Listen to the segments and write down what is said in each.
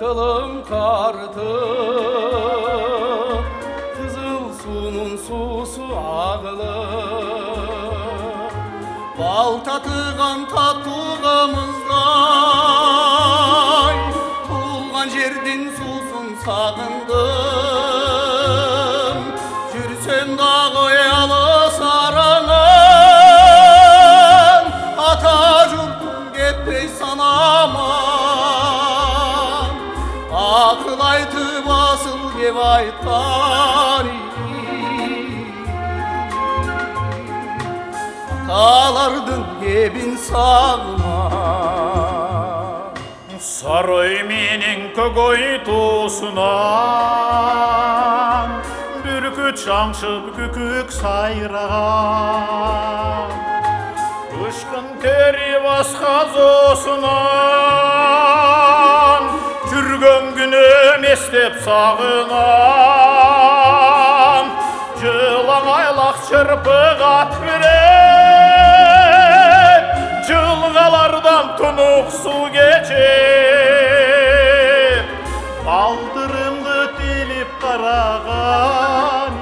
Kılım kartı, kızıl sunun susu ağlı. Bal tatıgan tatlıgamızday, tuğulgan жердin susun sağındım. Жүрсем дағы оялы сараңын, ата жұртым кетпей санаман. Ақыл айтып асыл кеп айтқан аталардың кебін сағына. Сарой менен көгөй туысынан бүркіт шаңшып күкік сайраған. Ұшқын тері басқа зосынан жүрген күнім естеп сағынан. Жылан айлақ шырпық ат берет, жылғалардан тұнық су кечет. Балтырымды теліп қараған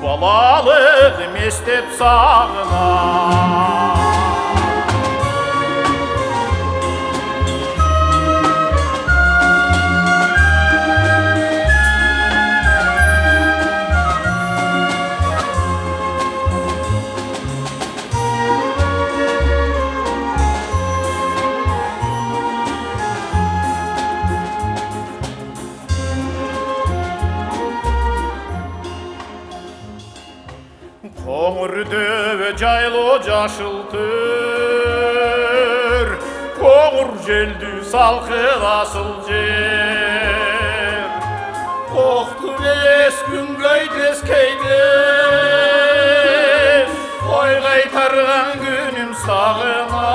балалығым естеп сағынан. Қоңыр дөбе жайлы жашылтыр, қоңыр желді салқын асыл жер. Qoqtu bes күнгөй тескейді, ой қайтарған күнім сағынам.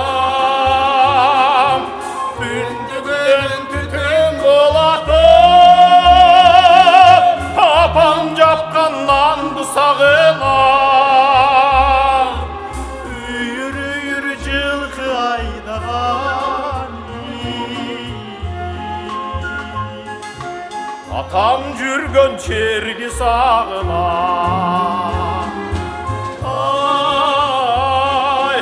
Бүндігін түтін болатып, апам жапқан нанды сағынам. Атам жүрген жерге сағынам. Ай,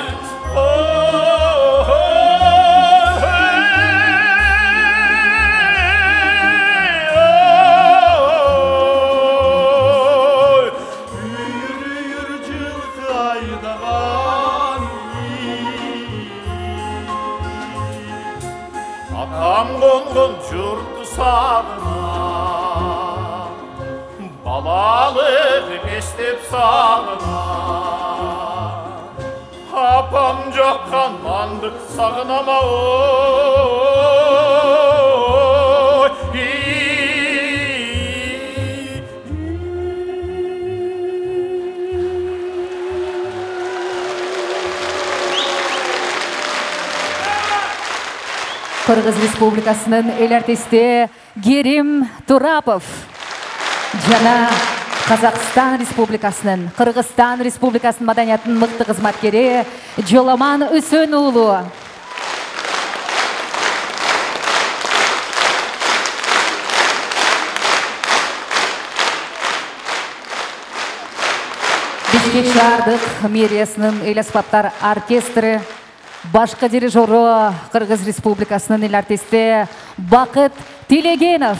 үйір жылқы айдаған. Атам қонған жұртты сағынам, балалығым естеп сағынам. Апам жаққан нанды сағынам ой. Қырғыз Республикасының эл артисти Керим Турапов жана Қазақстан Республикасының, Қырғызстан Республикасының маданиятын мыкты кызматкери Жоламан Үсөн уулу. Бишкек шаардык мэриясынын эл аспаптар оркестрі, башкы дирижеру Кыргыз Республикасынын эл артисти Бакыт Телегенов.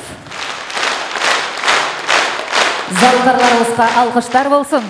Залкарларыбызга алкыштар болсун.